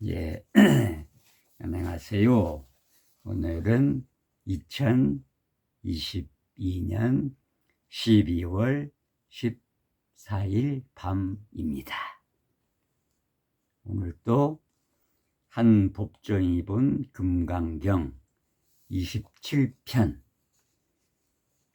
예, 안녕하세요. 오늘은 2022년 12월 14일 밤입니다. 오늘 또 한 법정이 본 금강경 27편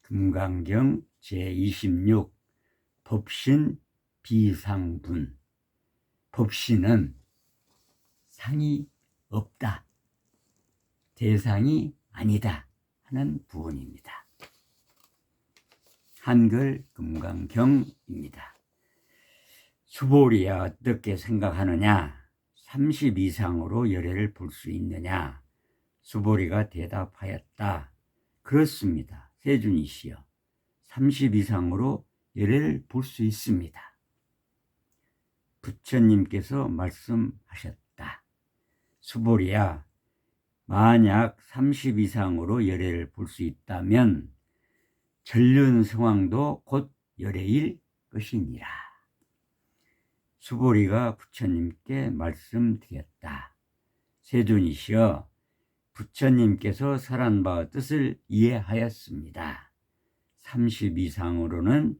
금강경 제26 법신 비상분. 법신은 상이 없다, 대상이 아니다 하는 부분입니다. 한글 금강경입니다. 수보리야 어떻게 생각하느냐? 30 이상으로 열애를 볼 수 있느냐? 수보리가 대답하였다. 그렇습니다. 세준이시여, 30 이상으로 열애를 볼 수 있습니다. 부처님께서 말씀하셨다. 수보리야, 만약 30 이상으로 열애를 볼 수 있다면 전륜성왕도 곧 열애일 것이니라. 수보리가 부처님께 말씀드렸다. 세존이시여, 부처님께서 설한 바 뜻을 이해하였습니다. 30 이상으로는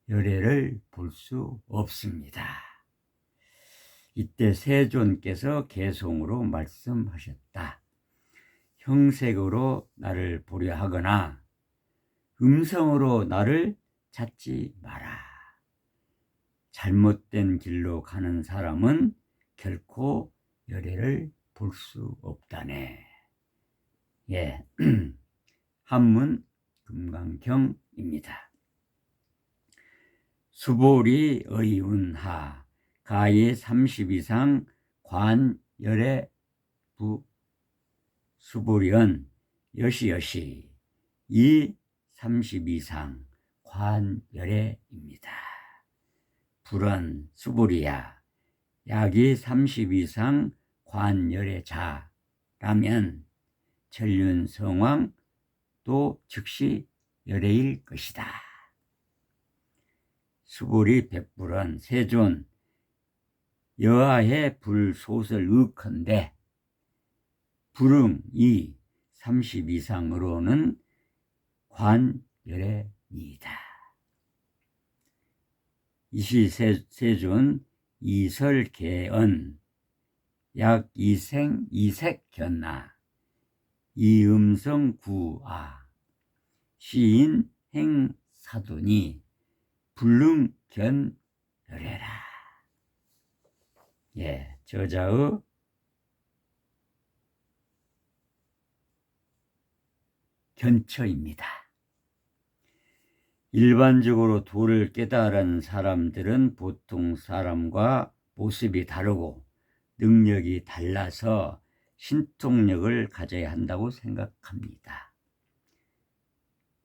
열애를 볼 수 없습니다. 이때 세존께서 개송으로 말씀하셨다. 형색으로 나를 보려 하거나 음성으로 나를 찾지 마라. 잘못된 길로 가는 사람은 결코 열애를 볼 수 없다네. 예, 한문 금강경입니다. 수보리 의운하 가히 30 이상 관열애 부 수보리언 여시여시 이 30 이상 관열애입니다. 불은 수보리야, 약이 30 이상 관열애자라면 전륜성왕 또 즉시 열애일 것이다. 수보리 백불은 세존 여하의 불소설 의컨대 불응이 30 이상으로는 관열애니이다. 이시세존 이설개언 약 이생 이색견나 이음성 구아 시인 행사돈이 불능견열애라. 예, 저자의 견처입니다. 일반적으로 도를 깨달은 사람들은 보통 사람과 모습이 다르고 능력이 달라서 신통력을 가져야 한다고 생각합니다.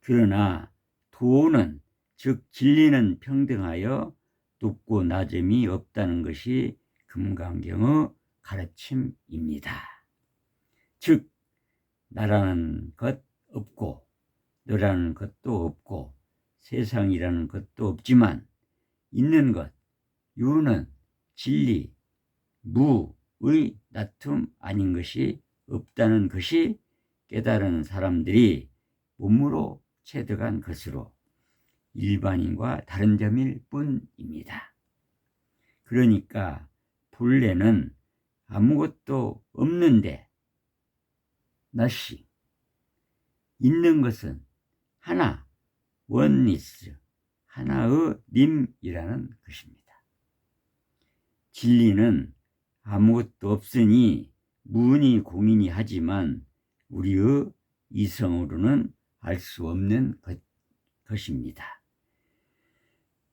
그러나 도는, 즉 진리는 평등하여 높고 낮음이 없다는 것이 금강경의 가르침입니다. 즉 나라는 것 없고 너라는 것도 없고 세상이라는 것도 없지만 있는 것, 유는 진리, 무의 다툼 아닌 것이 없다는 것이 깨달은 사람들이 몸으로 체득한 것으로 일반인과 다른 점일 뿐입니다. 그러니까 본래는 아무것도 없는데 나시, 있는 것은 하나, 원리스, 하나의 님이라는 것입니다. 진리는 아무것도 없으니 무니 공이니 하지만 우리의 이성으로는 알 수 없는 것입니다.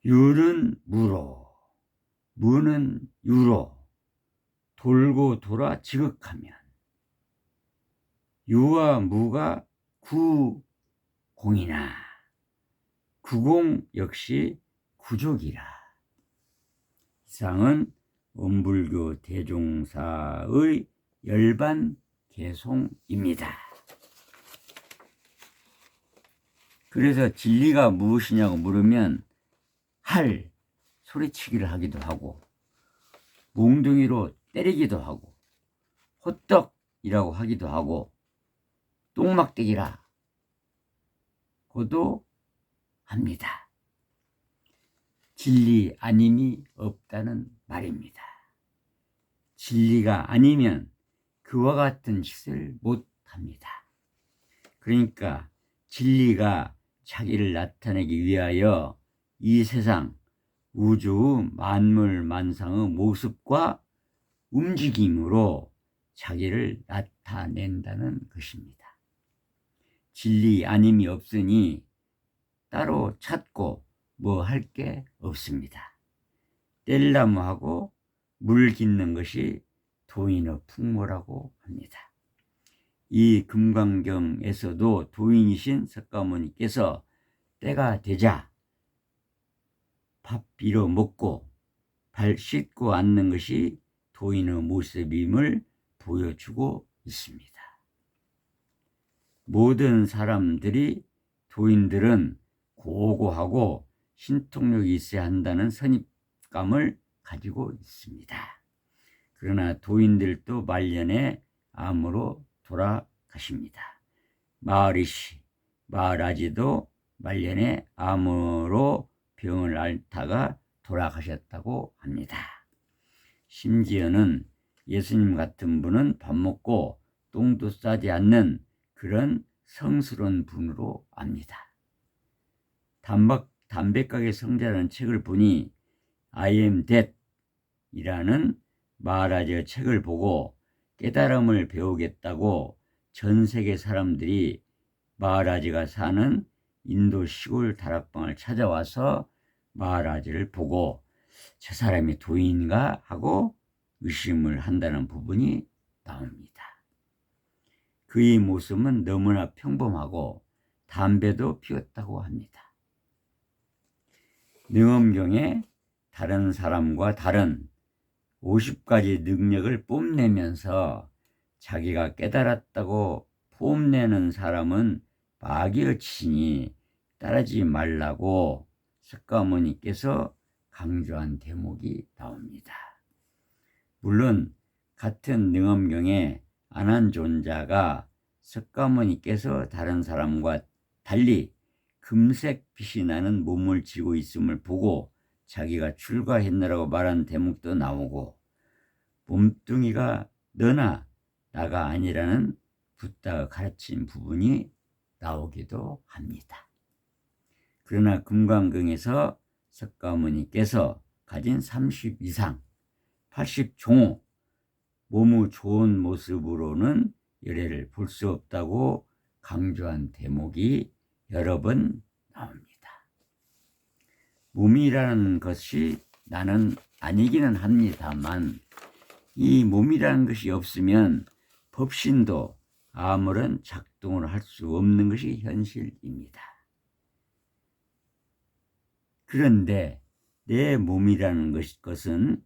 유는 무로, 무는 유로 돌고 돌아 지극하면 유와 무가 구공이나 구공 역시 구족이라. 이상은 원불교 대종사의 열반 개송입니다. 그래서 진리가 무엇이냐고 물으면 할 소리치기를 하기도 하고 몽둥이로 때리기도 하고 호떡이라고 하기도 하고 똥막대기라 고도 합니다. 진리 아님이 없다는 말입니다. 진리가 아니면 그와 같은 짓을 못합니다. 그러니까 진리가 자기를 나타내기 위하여 이 세상 우주 만물 만상의 모습과 움직임으로 자기를 나타낸다는 것입니다. 진리 아님이 없으니 따로 찾고 뭐 할 게 없습니다. 뗄나무하고 물 깃는 것이 도인의 풍모라고 합니다. 이 금강경에서도 도인이신 석가모니께서 때가 되자 밥 빌어 먹고 발 씻고 앉는 것이 도인의 모습임을 보여주고 있습니다. 모든 사람들이 도인들은 고고하고 신통력이 있어야 한다는 선입감을 가지고 있습니다. 그러나 도인들도 말년에 암으로 돌아가십니다. 마하리시 마하라지도 말년에 암으로 병을 앓다가 돌아가셨다고 합니다. 심지어는 예수님 같은 분은 밥 먹고 똥도 싸지 않는 그런 성스러운 분으로 압니다. 담배가게 성자라는 책을 보니 I am that 이라는 마하라지의 책을 보고 깨달음을 배우겠다고 전 세계 사람들이 마하라지가 사는 인도 시골 다락방을 찾아와서 마하라지를 보고 저 사람이 도인인가 하고 의심을 한다는 부분이 나옵니다. 그의 모습은 너무나 평범하고 담배도 피웠다고 합니다. 능엄경에 다른 사람과 다른 50가지 능력을 뽐내면서 자기가 깨달았다고 뽐내는 사람은 마귀의 치니 따르지 말라고 석가모니께서 강조한 대목이 나옵니다. 물론 같은 능엄경에 아난존자가 석가모니께서 다른 사람과 달리 금색 빛이 나는 몸을 쥐고 있음을 보고 자기가 출가했느라고 말한 대목도 나오고 몸뚱이가 너나 나가 아니라는 붓다가 가르친 부분이 나오기도 합니다. 그러나 금강경에서 석가모니께서 가진 30 이상 80종호 몸의 좋은 모습으로는 열애를 볼 수 없다고 강조한 대목이 여러 번 나옵니다. 몸이라는 것이 나는 아니기는 합니다만 이 몸이라는 것이 없으면 법신도 아무런 작동을 할 수 없는 것이 현실입니다. 그런데 내 몸이라는 것은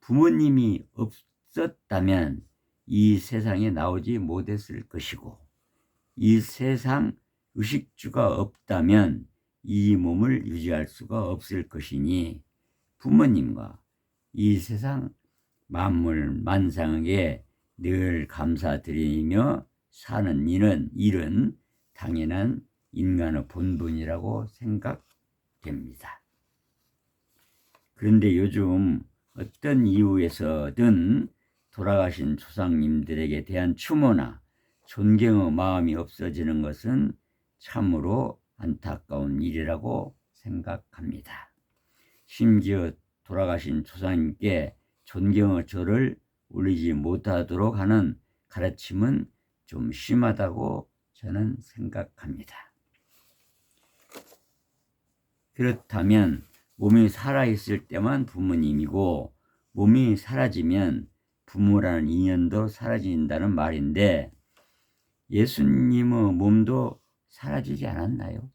부모님이 없었다면 이 세상에 나오지 못했을 것이고 이 세상 의식주가 없다면 이 몸을 유지할 수가 없을 것이니 부모님과 이 세상 만물 만상에게 늘 감사드리며 사는 일은 당연한 인간의 본분이라고 생각됩니다. 그런데 요즘 어떤 이유에서든 돌아가신 조상님들에게 대한 추모나 존경의 마음이 없어지는 것은 참으로 안타까운 일이라고 생각합니다. 심지어 돌아가신 조상님께 존경의 절을 올리지 못하도록 하는 가르침은 좀 심하다고 저는 생각합니다. 그렇다면 몸이 살아있을 때만 부모님이고 몸이 사라지면 부모라는 인연도 사라진다는 말인데 예수님의 몸도 사라지지 않았나요?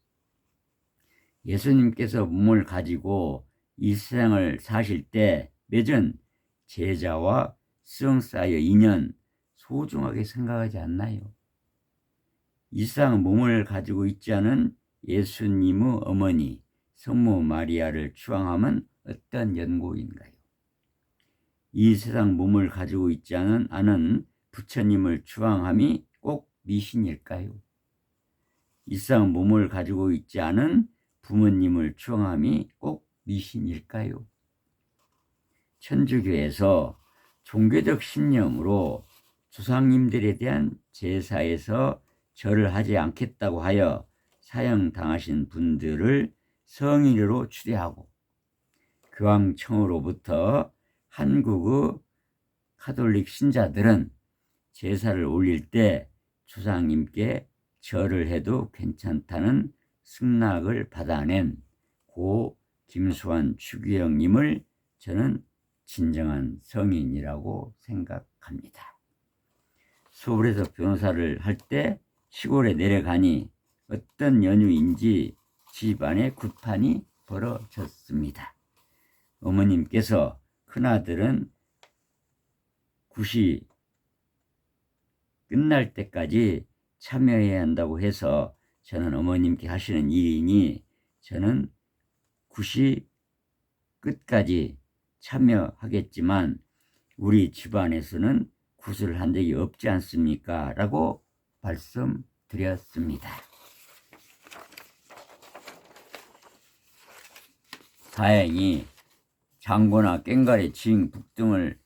예수님께서 몸을 가지고 이 세상을 사실 때 맺은 제자와 수용사의 인연 소중하게 생각하지 않나요? 이 세상 몸을 가지고 있지 않은 예수님의 어머니 성모 마리아를 추앙함은 어떤 연고인가요? 이 세상 몸을 가지고 있지 않은 부처님을 추앙함이 꼭 미신일까요? 일상 몸을 가지고 있지 않은 부모님을 추앙함이 꼭 미신일까요? 천주교에서 종교적 신념으로 조상님들에 대한 제사에서 절을 하지 않겠다고 하여 사형당하신 분들을 성인으로 추대하고 교황청으로부터 한국의 카톨릭 신자들은 제사를 올릴 때 조상님께 절을 해도 괜찮다는 승낙을 받아낸 고 김수환 추기경님을 저는 진정한 성인이라고 생각합니다. 서울에서 변호사를 할 때 시골에 내려가니 어떤 연유인지 집안에 굿판이 벌어졌습니다. 어머님께서 큰아들은 굿이 끝날 때까지 참여해야 한다고 해서 저는 어머님께 하시는 일이니 저는 굿이 끝까지 참여하겠지만 우리 집안에서는 굿을 한 적이 없지 않습니까? 라고 말씀드렸습니다. 다행히 장고나 꽹과리, 징, 북등을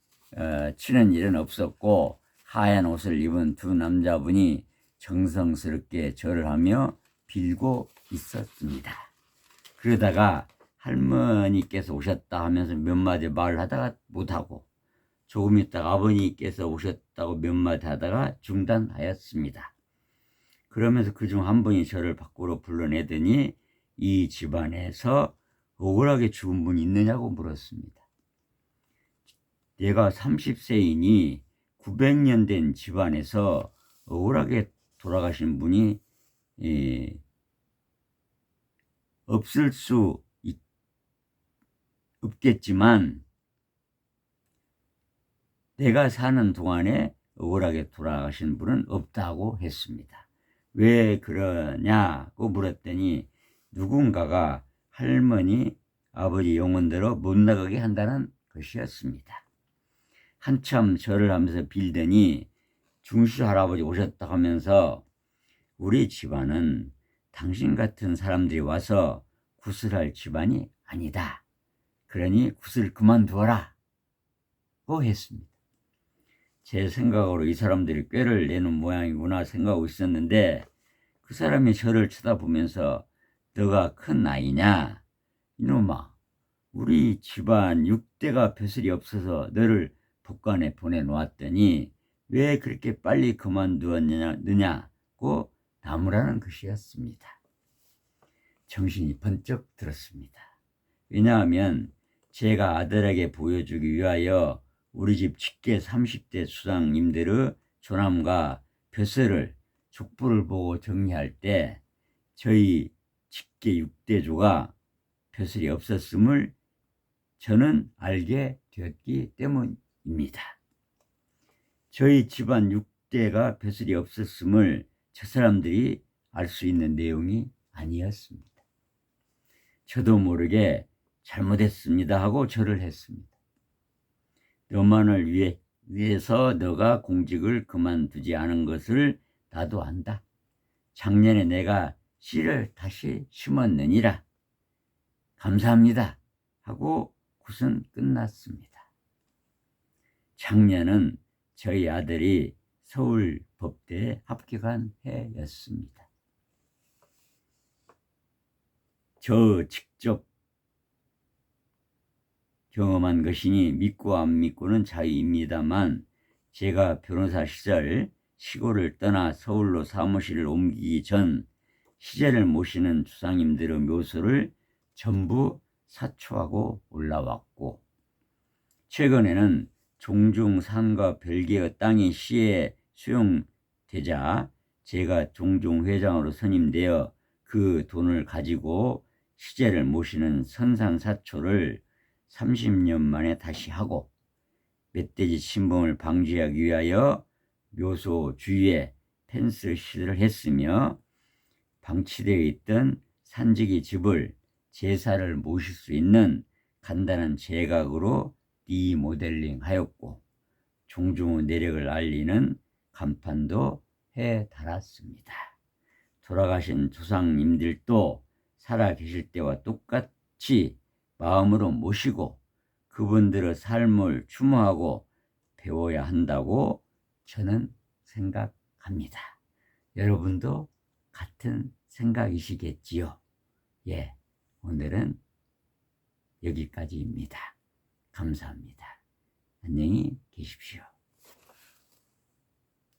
치는 일은 없었고 하얀 옷을 입은 두 남자분이 정성스럽게 절을 하며 빌고 있었습니다. 그러다가 할머니께서 오셨다 하면서 몇 마디 말을 하다가 못하고 조금 있다가 아버님께서 오셨다고 몇 마디 하다가 중단하였습니다. 그러면서 그중 한 분이 저를 밖으로 불러내더니 이 집안에서 억울하게 죽은 분이 있느냐고 물었습니다. 내가 30세이니 900년 된 집안에서 억울하게 돌아가신 분이 없을 수 없겠지만 내가 사는 동안에 억울하게 돌아가신 분은 없다고 했습니다. 왜 그러냐고 물었더니 누군가가 할머니, 아버지 영혼대로 못 나가게 한다는 것이었습니다. 한참 절을 하면서 빌더니 중시 할아버지 오셨다 하면서 우리 집안은 당신 같은 사람들이 와서 굿을 할 집안이 아니다. 그러니 굿을 그만두어라 고 했습니다. 제 생각으로 이 사람들이 꾀를 내는 모양이구나 생각하고 있었는데 그 사람이 저를 쳐다보면서 너가 큰 아이냐? 이놈아, 우리 집안 6대가 벼슬이 없어서 너를 복관에 보내놓았더니 왜 그렇게 빨리 그만두었느냐고 나무라는 것이었습니다. 정신이 번쩍 들었습니다. 왜냐하면 제가 아들에게 보여주기 위하여 우리 집 직계 30대 수장님들의 조남과 벼슬을 족보를 보고 정리할 때 저희 직계 6대조가 벼슬이 없었음을 저는 알게 되었기 때문입니다. 저희 집안 6대가 벼슬이 없었음을 저 사람들이 알 수 있는 내용이 아니었습니다. 저도 모르게 잘못했습니다 하고 절을 했습니다. 너만을 위해서 너가 공직을 그만두지 않은 것을 나도 안다. 작년에 내가 씨를 다시 심었느니라. 감사합니다 하고 굿은 끝났습니다. 작년은 저희 아들이 서울법대에 합격한 해였습니다. 저 직접 경험한 것이니 믿고 안 믿고는 자유입니다만 제가 변호사 시절 시골을 떠나 서울로 사무실을 옮기기 전 시제를 모시는 주상님들의 묘소를 전부 사초하고 올라왔고 최근에는 종중 산과 별개의 땅이 시에 수용되자 제가 종중 회장으로 선임되어 그 돈을 가지고 시제를 모시는 선산사초를 30년 만에 다시 하고 멧돼지 침범을 방지하기 위하여 묘소 주위에 펜스 시설을 했으며 방치되어 있던 산지기 집을 제사를 모실 수 있는 간단한 제각으로 리모델링 하였고 종중의 내력을 알리는 간판도 해 달았습니다. 돌아가신 조상님들도 살아 계실 때와 똑같이 마음으로 모시고 그분들의 삶을 추모하고 배워야 한다고 저는 생각합니다. 여러분도 같은 생각이시겠지요? 예, 오늘은 여기까지입니다. 감사합니다. 안녕히 계십시오.